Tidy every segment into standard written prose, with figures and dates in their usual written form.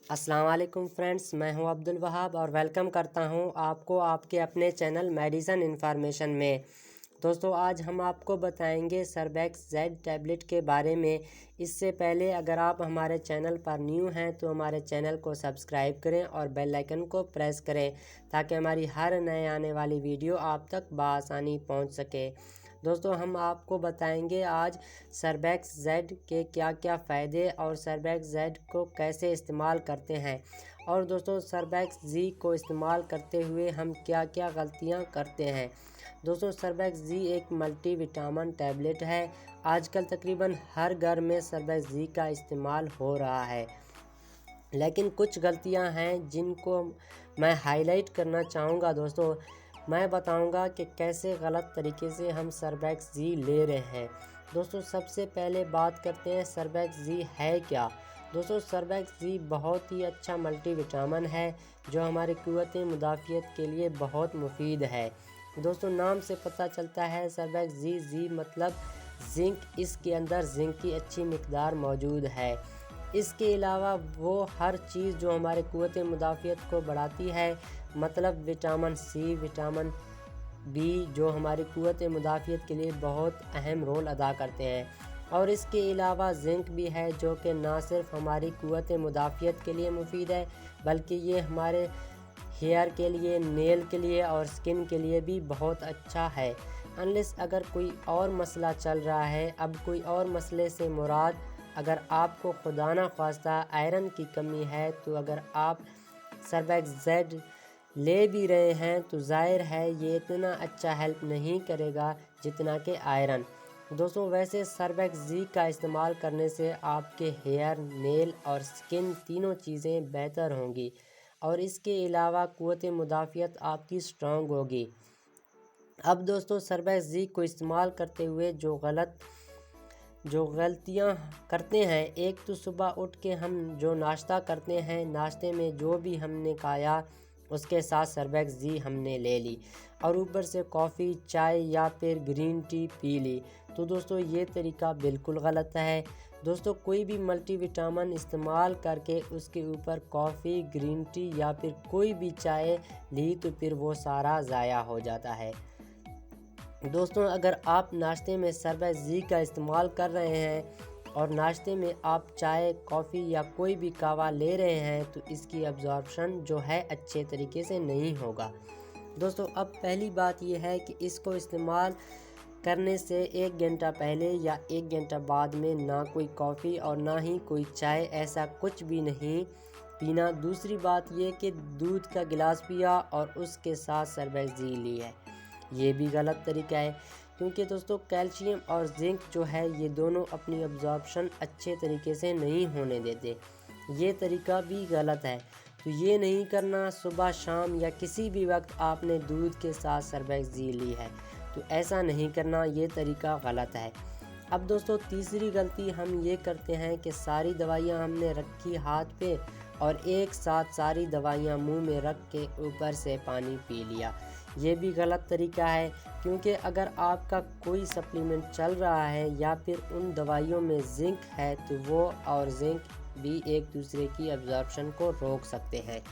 अस्सलाम वालेकुम फ्रेंड्स, मैं हूं अब्दुल वहाब और वेलकम करता हूं आपको आपके अपने चैनल मेडिसन इन्फॉर्मेशन में। दोस्तों, आज हम आपको बताएंगे सर्बैक्स जेड टैबलेट के बारे में। इससे पहले अगर आप हमारे चैनल पर न्यू हैं तो हमारे चैनल को सब्सक्राइब करें और बेल आइकन को प्रेस करें ताकि हमारी हर नए आने वाली वीडियो आप तक बआसानी पहुंच सके। दोस्तों, हम आपको बताएंगे आज सर्बैक्स जेड के क्या क्या फ़ायदे और सर्बैक्स जेड को कैसे इस्तेमाल करते हैं। और दोस्तों, सर्बैक्स जी को इस्तेमाल करते हुए हम क्या क्या गलतियां करते हैं। दोस्तों, सर्बैक्स जी एक मल्टी विटामिन टैबलेट है। आजकल तकरीबन हर घर में सर्बैक्स जी का इस्तेमाल हो रहा है, लेकिन कुछ गलतियां हैं जिनको मैं हाईलाइट करना चाहूँगा। दोस्तों, मैं बताऊंगा कि कैसे गलत तरीके से हम सर्बैक्स जी ले रहे हैं। दोस्तों, सबसे पहले बात करते हैं सर्बैक्स जी है क्या। दोस्तों, सर्बैक्स जी बहुत ही अच्छा मल्टी विटामिन है जो हमारी क़ुव्वत मुदाफ़ियत के लिए बहुत मुफीद है। दोस्तों, नाम से पता चलता है सर्बैक्स जी मतलब जिंक, इसके अंदर जिंक की अच्छी मिकदार मौजूद है। इसके अलावा वो हर चीज़ जो हमारे क़ुव्वत मुदाफ़ियत को बढ़ाती है, मतलब विटामिन सी, विटामिन बी, जो हमारी क़ुव्वत मुदाफ़ियत के लिए बहुत अहम रोल अदा करते हैं। और इसके अलावा जिंक भी है जो कि ना सिर्फ हमारी क़ुव्वत मुदाफ़ियत के लिए मुफीद है, बल्कि ये हमारे हेयर के लिए, नेल के लिए और स्किन के लिए भी बहुत अच्छा है। अनलेस अगर कोई और मसला चल रहा है, अब कोई और मसले से मुराद अगर आपको खुदा ना ख्वास्ता आयरन की कमी है, तो अगर आप सर्बैक्स जेड ले भी रहे हैं तो ज़ाहिर है ये इतना अच्छा हेल्प नहीं करेगा जितना कि आयरन। दोस्तों, वैसे सर्बैक्स जी का इस्तेमाल करने से आपके हेयर, नेल और स्किन तीनों चीज़ें बेहतर होंगी और इसके अलावा क़ुव्वत मुदाफ़ियत आपकी स्ट्रॉन्ग होगी। अब दोस्तों, सर्बैक्स जी को इस्तेमाल करते हुए जो गलतियां करते हैं, एक तो सुबह उठ के हम जो नाश्ता करते हैं, नाश्ते में जो भी हमने खाया उसके साथ सर्बैक्स जी हमने ले ली और ऊपर से कॉफ़ी, चाय या फिर ग्रीन टी पी ली, तो दोस्तों ये तरीका बिल्कुल गलत है। दोस्तों, कोई भी मल्टी विटामिन इस्तेमाल करके उसके ऊपर कॉफ़ी, ग्रीन टी या फिर कोई भी चाय ली तो फिर वो सारा ज़ाया हो जाता है। दोस्तों, अगर आप नाश्ते में सर्बैक्स जी का इस्तेमाल कर रहे हैं और नाश्ते में आप चाय, कॉफ़ी या कोई भी कहवा ले रहे हैं तो इसकी अब्जॉर्प्शन जो है अच्छे तरीके से नहीं होगा। दोस्तों, अब पहली बात यह है कि इसको इस्तेमाल करने से 1 घंटा पहले या 1 घंटा बाद में ना कोई कॉफ़ी और ना ही कोई चाय, ऐसा कुछ भी नहीं पीना। दूसरी बात ये कि दूध का गिलास पिया और उसके साथ सर्बैक्स जी ली है, ये भी गलत तरीका है, क्योंकि दोस्तों कैल्शियम और जिंक जो है ये दोनों अपनी अब्जॉर्प्शन अच्छे तरीके से नहीं होने देते, ये तरीका भी गलत है। तो ये नहीं करना। सुबह, शाम या किसी भी वक्त आपने दूध के साथ सर्बैक्स जी ली है तो ऐसा नहीं करना, ये तरीका गलत है। अब दोस्तों, तीसरी गलती हम ये करते हैं कि सारी दवाइयाँ हमने रखी हाथ पे और एक साथ सारी दवाइयाँ मुंह में रख के ऊपर से पानी पी लिया, ये भी गलत तरीका है। क्योंकि अगर आपका कोई सप्लीमेंट चल रहा है या फिर उन दवाइयों में जिंक है तो वो और जिंक भी एक दूसरे की अब्जॉर्प्शन को रोक सकते हैं।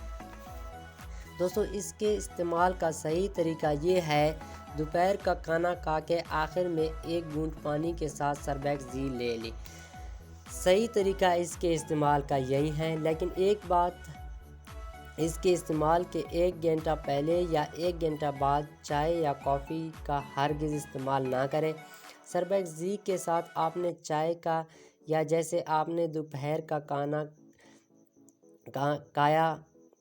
दोस्तों, इसके इस्तेमाल का सही तरीका ये है, दोपहर का खाना खा के आखिर में 1 बूंद पानी के साथ सर्बैक्स जी ले ली, सही तरीका इसके इस्तेमाल का यही है। लेकिन एक बात, इसके इस्तेमाल के 1 घंटा पहले या 1 घंटा बाद चाय या कॉफ़ी का हरगिज़ इस्तेमाल ना करें। सर्बैक्स जी के साथ आपने चाय का या जैसे आपने दोपहर का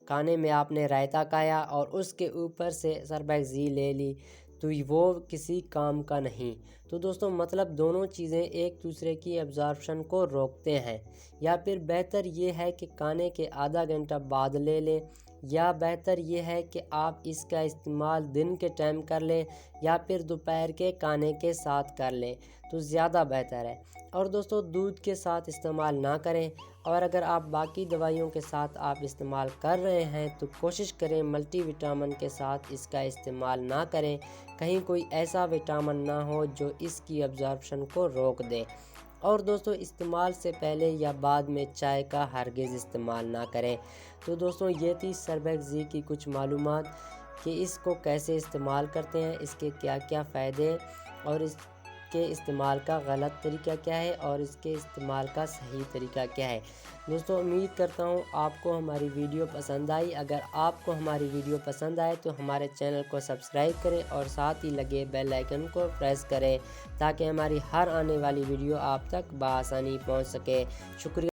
खाने में आपने रायता खाया और उसके ऊपर से सर्बैक्स जी ले ली, तो वो किसी काम का नहीं। तो दोस्तों, मतलब दोनों चीज़ें एक दूसरे की अब्जॉर्प्शन को रोकते हैं। या फिर बेहतर ये है कि खाने के आधा घंटा बाद ले लें, या बेहतर ये है कि आप इसका इस्तेमाल दिन के टाइम कर लें या फिर दोपहर के खाने के साथ कर लें, तो ज़्यादा बेहतर है। और दोस्तों, दूध के साथ इस्तेमाल ना करें, और अगर आप बाकी दवाइयों के साथ आप इस्तेमाल कर रहे हैं तो कोशिश करें मल्टी विटामिन के साथ इसका इस्तेमाल ना करें, कहीं कोई ऐसा विटामिन ना हो जो इसकी अब्जॉर्प्शन को रोक दे। اور دوستوں استعمال سے پہلے یا بعد میں چائے کا ہرگز استعمال نہ کریں۔ تو دوستوں یہ تھی سربیکس زی کی کچھ معلومات کہ اس کو کیسے استعمال کرتے ہیں، اس کے کیا کیا فائدے ہیں اور اس کے استعمال کا غلط طریقہ کیا ہے اور اس کے استعمال کا صحیح طریقہ کیا ہے۔ دوستوں امید کرتا ہوں آپ کو ہماری ویڈیو پسند آئی۔ اگر آپ کو ہماری ویڈیو پسند آئے تو ہمارے چینل کو سبسکرائب کریں اور ساتھ ہی لگے بیل آئیکن کو پریس کریں تاکہ ہماری ہر آنے والی ویڈیو آپ تک بآسانی پہنچ سکے۔ شکریہ۔